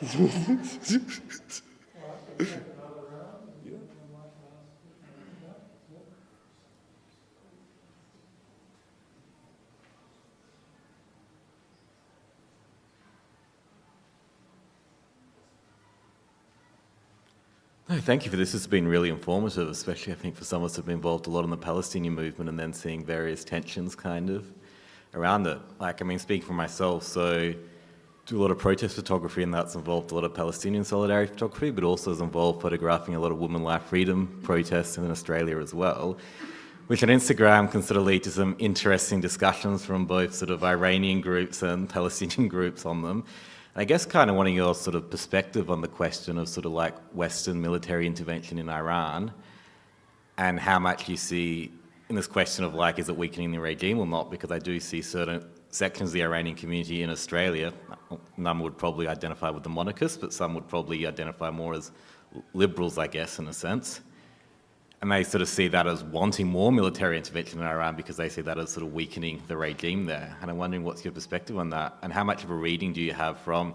No, thank you for this. This has been really informative, especially I think for some of us who've been involved a lot in the Palestinian movement and then seeing various tensions kind of around it. Like, I mean, speaking for myself, so do a lot of protest photography, and that's involved a lot of Palestinian solidarity photography, but also has involved photographing a lot of women life freedom protests in Australia as well, which on Instagram can sort of lead to some interesting discussions from both sort of Iranian groups and Palestinian groups on them. I guess kind of wanting your sort of perspective on the question of sort of like Western military intervention in Iran and how much you see in this question of like, is it weakening the regime or not? Because I do see certain sections of the Iranian community in Australia, none would probably identify with the monarchists, but some would probably identify more as liberals, I guess, in a sense. And they sort of see that as wanting more military intervention in Iran because they see that as sort of weakening the regime there. And I'm wondering what's your perspective on that? And how much of a reading do you have from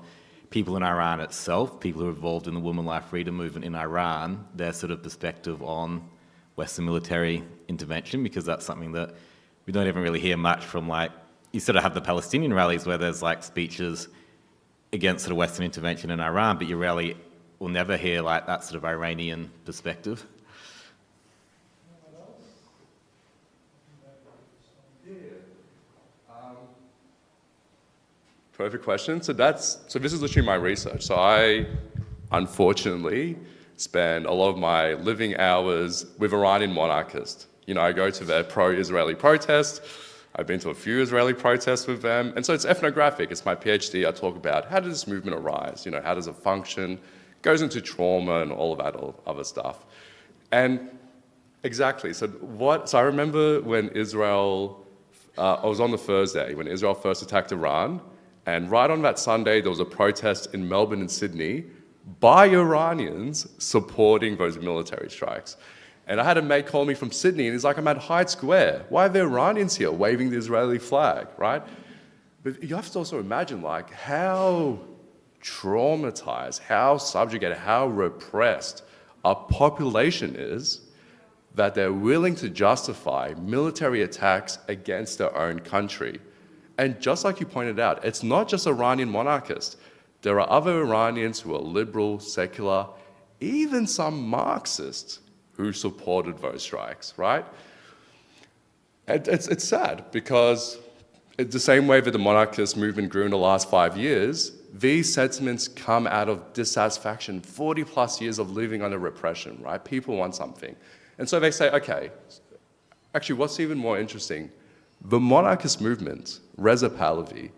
people in Iran itself, people who are involved in the women life freedom movement in Iran, their sort of perspective on Western military intervention? Because that's something that we don't even really hear much from. Like, you sort of have the Palestinian rallies where there's like speeches against sort of Western intervention in Iran, but you rarely will never hear like that sort of Iranian perspective. Perfect question. So this is literally my research. So I, unfortunately, spend a lot of my living hours with Iranian monarchists. You know, I go to their pro-Israeli protests. I've been to a few Israeli protests with them. And so it's ethnographic. It's my PhD. I talk about how did this movement arise? You know, how does it function? Goes into trauma and all of that other stuff. And exactly. So I remember when Israel, I was on the Thursday when Israel first attacked Iran. And right on that Sunday, there was a protest in Melbourne and Sydney by Iranians supporting those military strikes. And I had a mate call me from Sydney, and he's like, I'm at Hyde Square. Why are there Iranians here waving the Israeli flag, right? But you have to also imagine, like, how traumatized, how subjugated, how repressed a population is that they're willing to justify military attacks against their own country. And just like you pointed out, it's not just Iranian monarchists. There are other Iranians who are liberal, secular, even some Marxists who supported those strikes, right? And it's sad because it's the same way that the monarchist movement grew in the last 5 years, these sentiments come out of dissatisfaction, 40 plus years of living under repression, right? People want something. And so they say, okay, actually what's even more interesting, the monarchist movement, Reza Pahlavi,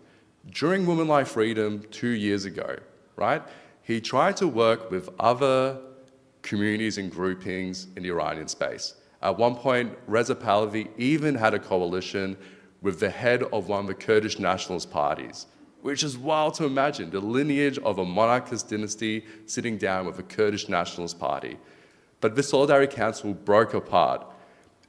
during Women Life Freedom 2 years ago, right? He tried to work with other communities and groupings in the Iranian space. At one point, Reza Pahlavi even had a coalition with the head of one of the Kurdish nationalist parties, which is wild to imagine, the lineage of a monarchist dynasty sitting down with a Kurdish nationalist party. But the Solidarity Council broke apart,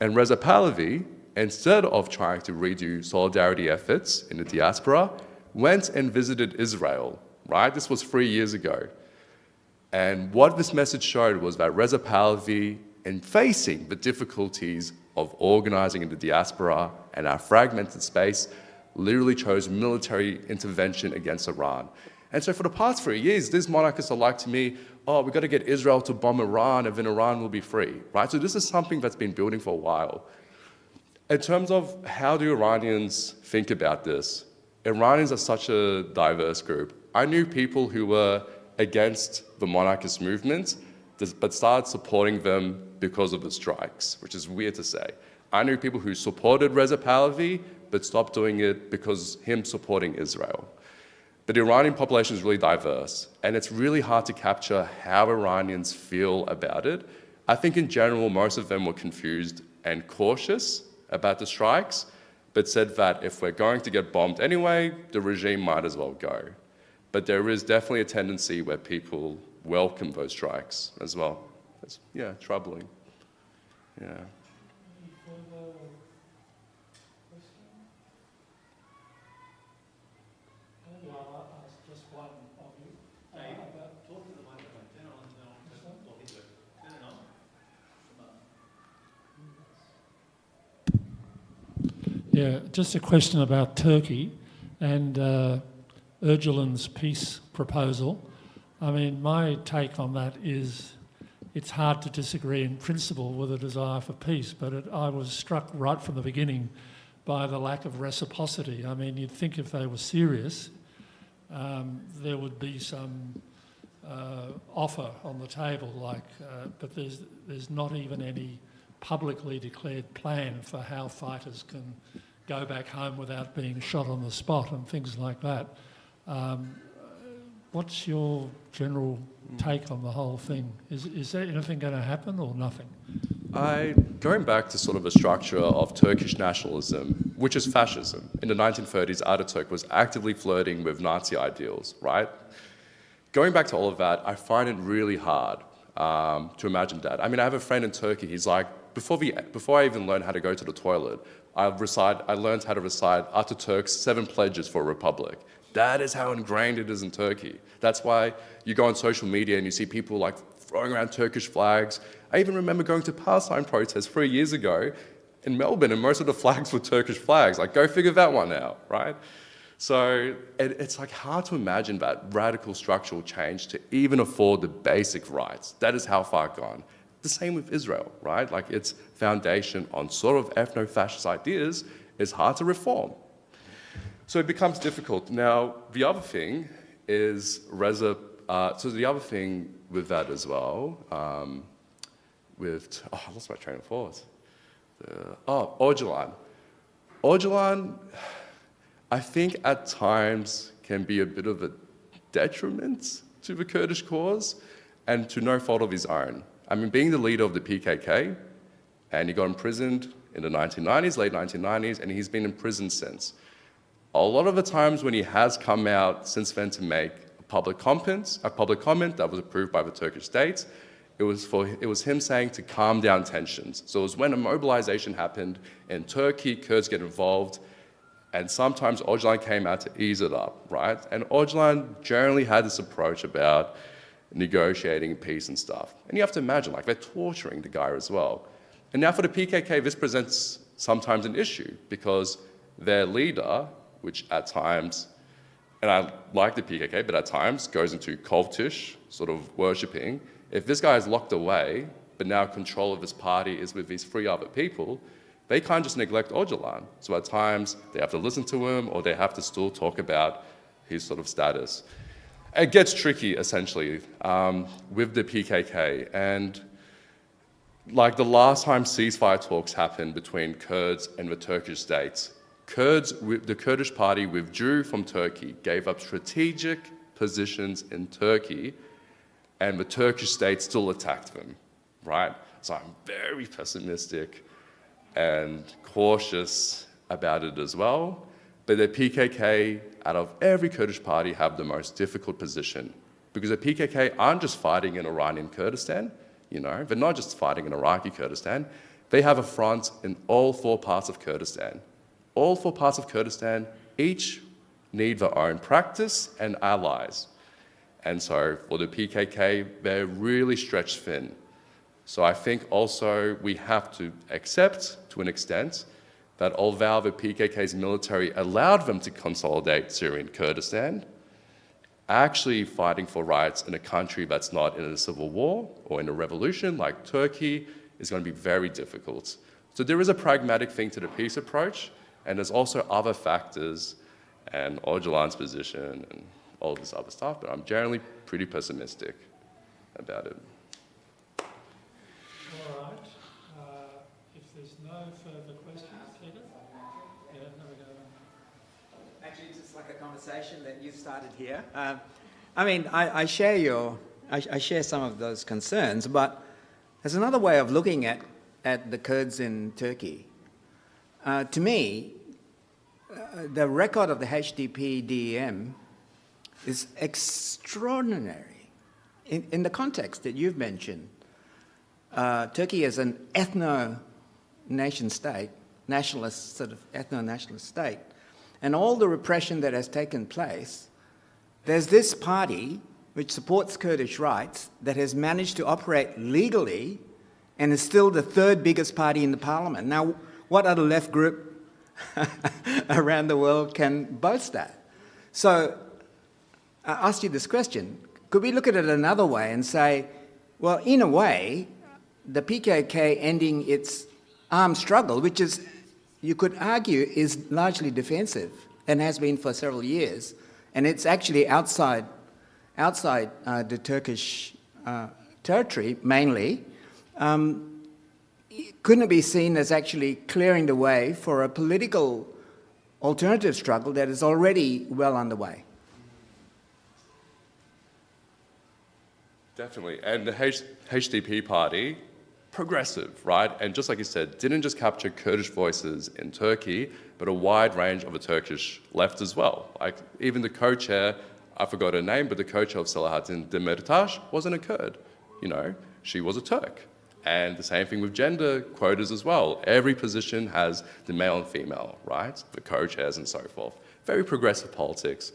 and Reza Pahlavi, instead of trying to redo solidarity efforts in the diaspora, went and visited Israel, right? This was 3 years ago. And what this message showed was that Reza Pahlavi, in facing the difficulties of organizing in the diaspora and our fragmented space, literally chose military intervention against Iran. And so for the past 3 years, these monarchists are like to me, oh, we've got to get Israel to bomb Iran and then Iran will be free, right? So this is something that's been building for a while. In terms of how do Iranians think about this, Iranians are such a diverse group. I knew people who were against the monarchist movement, but started supporting them because of the strikes, which is weird to say. I knew people who supported Reza Pahlavi, but stopped doing it because him supporting Israel. But the Iranian population is really diverse, and it's really hard to capture how Iranians feel about it. I think in general, most of them were confused and cautious about the strikes, but said that if we're going to get bombed anyway, the regime might as well go. But there is definitely a tendency where people welcome those strikes as well. It's, yeah, troubling. Yeah. Yeah, just a question about Turkey and Öcalan's peace proposal. I mean, my take on that is it's hard to disagree in principle with a desire for peace, but I was struck right from the beginning by the lack of reciprocity. I mean, you'd think if they were serious, there would be some offer on the table, but there's not even any publicly declared plan for how fighters can go back home without being shot on the spot and things like that. What's your general take on the whole thing? Is there anything going to happen or nothing? Going back to sort of the structure of Turkish nationalism, which is fascism. In the 1930s, Ataturk was actively flirting with Nazi ideals, right? Going back to all of that, I find it really hard to imagine that. I mean, I have a friend in Turkey, he's like, before I even learned how to go to the toilet, I learned how to recite Ataturk's 7 pledges for a republic. That is how ingrained it is in Turkey. That's why you go on social media and you see people like throwing around Turkish flags. I even remember going to Palestine protests 3 years ago in Melbourne, and most of the flags were Turkish flags. Like, go figure that one out, right? So it's like hard to imagine that radical structural change to even afford the basic rights. That is how far gone. The same with Israel, right? Like, its foundation on sort of ethno-fascist ideas is hard to reform. So it becomes difficult. Now, the other thing is the other thing with that as well, I lost my train of thought. Öcalan. Öcalan, I think at times can be a bit of a detriment to the Kurdish cause and to no fault of his own. I mean, being the leader of the PKK, and he got imprisoned in the 1990s, late 1990s, and he's been in prison since. A lot of the times when he has come out since then to make a public comment that was approved by the Turkish state, it was him saying to calm down tensions. So it was when a mobilization happened in Turkey, Kurds get involved, and sometimes Öcalan came out to ease it up, right? And Öcalan generally had this approach about negotiating peace and stuff. And you have to imagine, like, they're torturing the guy as well. And now for the PKK, this presents sometimes an issue because their leader, which at times, and I like the PKK, but at times goes into cultish sort of worshipping. If this guy is locked away, but now control of his party is with these 3 other people, they can't just neglect Öcalan. So at times they have to listen to him or they have to still talk about his sort of status. It gets tricky, essentially, with the PKK. And like the last time ceasefire talks happened between Kurds and the Turkish state, the Kurdish party withdrew from Turkey, gave up strategic positions in Turkey, and the Turkish state still attacked them, right? So I'm very pessimistic and cautious about it as well. But the PKK, out of every Kurdish party, have the most difficult position. Because the PKK aren't just fighting in Iranian Kurdistan, they're not just fighting in Iraqi Kurdistan. They have a front in all 4 parts of Kurdistan. All 4 parts of Kurdistan each need their own practice and allies. And so for the PKK, they're really stretched thin. So I think also we have to accept, to an extent, that although the PKK's military allowed them to consolidate Syrian Kurdistan, actually fighting for rights in a country that's not in a civil war or in a revolution like Turkey is going to be very difficult. So there is a pragmatic thing to the peace approach, and there's also other factors, and Öcalan's position and all this other stuff, but I'm generally pretty pessimistic about it. All right. If there's no further questions, Peter? Yeah, there we go. Actually, it's just like a conversation that you started here. I share some of those concerns, but there's another way of looking at the Kurds in Turkey. To me, the record of the HDP-DEM is extraordinary. In the context that you've mentioned, Turkey is an ethno-nation state, nationalist, sort of ethno-nationalist state, and all the repression that has taken place, there's this party which supports Kurdish rights that has managed to operate legally and is still the 3rd biggest party in the parliament. Now, what other left group around the world can boast that? So I asked you this question. Could we look at it another way and say, well, in a way, the PKK ending its armed struggle, which is, you could argue, is largely defensive and has been for several years, and it's actually outside the Turkish territory, mainly, couldn't it be seen as actually clearing the way for a political alternative struggle that is already well underway? Definitely. And the HDP party, progressive, right? And just like you said, didn't just capture Kurdish voices in Turkey, but a wide range of the Turkish left as well. Like even the co-chair, I forgot her name, but the co-chair of Selahattin Demirtas wasn't a Kurd. She was a Turk. And the same thing with gender quotas as well. Every position has the male and female, right? The co-chairs and so forth. Very progressive politics.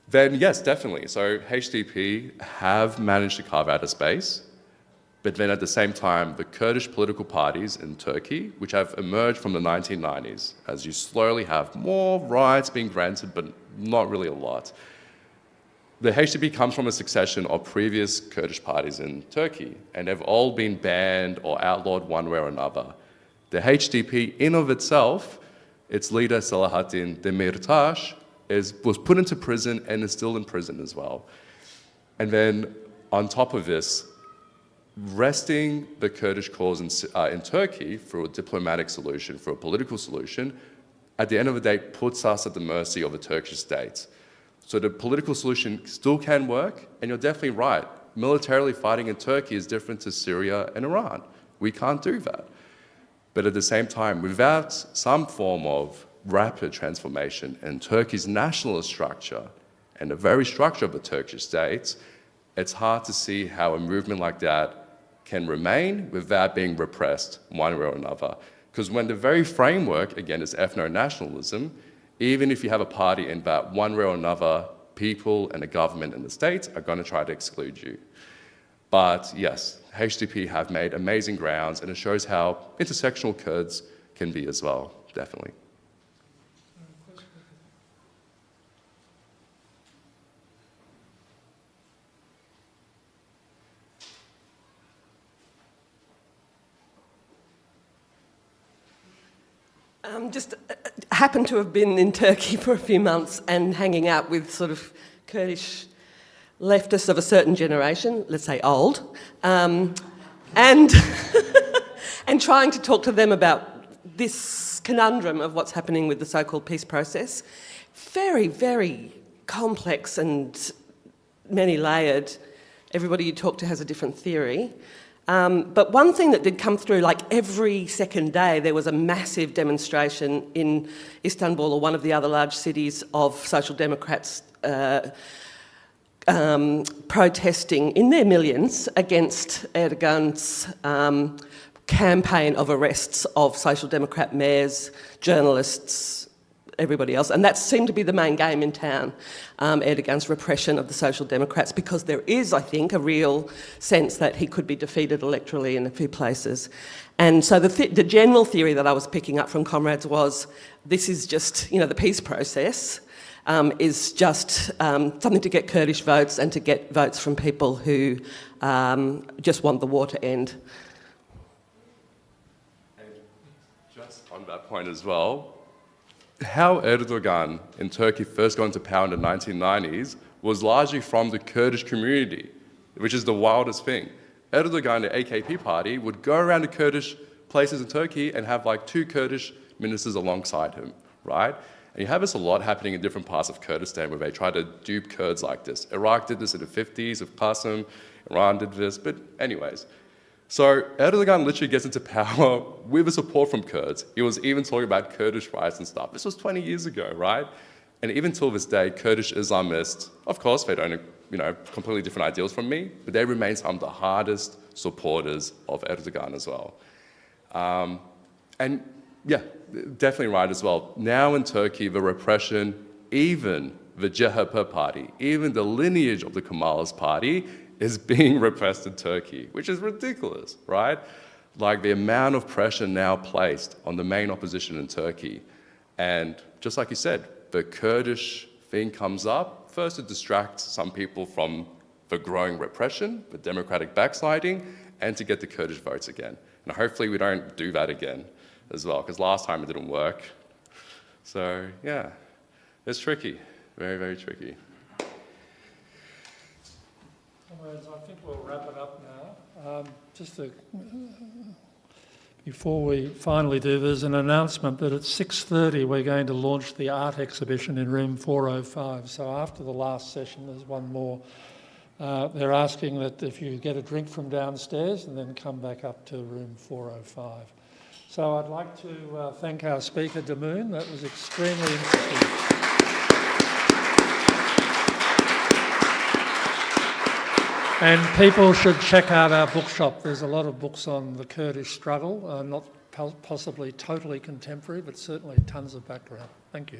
Then yes, definitely. So HDP have managed to carve out a space, but then at the same time, the Kurdish political parties in Turkey, which have emerged from the 1990s, as you slowly have more rights being granted, but not really a lot. The HDP comes from a succession of previous Kurdish parties in Turkey, and they've all been banned or outlawed one way or another. The HDP in of itself, its leader Selahattin Demirtas, was put into prison and is still in prison as well. And then on top of this, resting the Kurdish cause in Turkey through a diplomatic solution, through a political solution, at the end of the day puts us at the mercy of the Turkish state. So the political solution still can work, and you're definitely right. Militarily fighting in Turkey is different to Syria and Iran. We can't do that. But at the same time, without some form of rapid transformation in Turkey's nationalist structure and the very structure of the Turkish state, it's hard to see how a movement like that can remain without being repressed one way or another. Because when the very framework, again, is ethno-nationalism, even if you have a party in that one way or another, people and the government and the state are going to try to exclude you. But yes, HDP have made amazing grounds, and it shows how intersectional Kurds can be as well, definitely. Just happened to have been in Turkey for a few months and hanging out with sort of Kurdish leftists of a certain generation, let's say old, and and trying to talk to them about this conundrum of what's happening with the so-called peace process. Very, very complex and many-layered. Everybody you talk to has a different theory. But one thing that did come through, like every second day, there was a massive demonstration in Istanbul or one of the other large cities of Social Democrats protesting in their millions against Erdogan's campaign of arrests of Social Democrat mayors, journalists, everybody else. And that seemed to be the main game in town, Erdogan's repression of the Social Democrats, because there is, I think, a real sense that he could be defeated electorally in a few places. And so the general theory that I was picking up from comrades was this is just, the peace process is just something to get Kurdish votes and to get votes from people who just want the war to end. And just on that point as well, how Erdogan in Turkey first got into power in the 1990s was largely from the Kurdish community, which is the wildest thing. Erdogan, the AKP party, would go around to Kurdish places in Turkey and have like 2 Kurdish ministers alongside him, right? And you have this a lot happening in different parts of Kurdistan where they try to dupe Kurds like this. Iraq did this in the 50s with Qasem, Iran did this, but anyways. So Erdogan literally gets into power with the support from Kurds. He was even talking about Kurdish rights and stuff. This was 20 years ago, right? And even till this day, Kurdish Islamists, of course, they don't, completely different ideals from me, but they remain some of the hardest supporters of Erdogan as well. And yeah, definitely right as well. Now in Turkey, the repression, even the CHP party, even the lineage of the Kemalist party is being repressed in Turkey, which is ridiculous, right? Like the amount of pressure now placed on the main opposition in Turkey. And just like you said, the Kurdish thing comes up. First, it distracts some people from the growing repression, the democratic backsliding, and to get the Kurdish votes again. And hopefully we don't do that again as well, because last time it didn't work. So yeah, it's tricky, very, very tricky. Comrades, I think we'll wrap it up now. Before we finally do, there's an announcement that at 6:30 we're going to launch the art exhibition in room 405. So after the last session, there's one more. They're asking that if you get a drink from downstairs and then come back up to room 405. So I'd like to thank our speaker, Damoon. That was extremely interesting. And people should check out our bookshop. There's a lot of books on the Kurdish struggle, not possibly totally contemporary, but certainly tons of background. Thank you.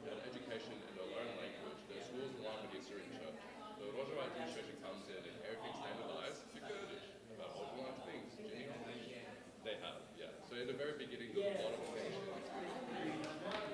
Education in their own language. Their schools align with the Assyrian Church. The Rojava Jewish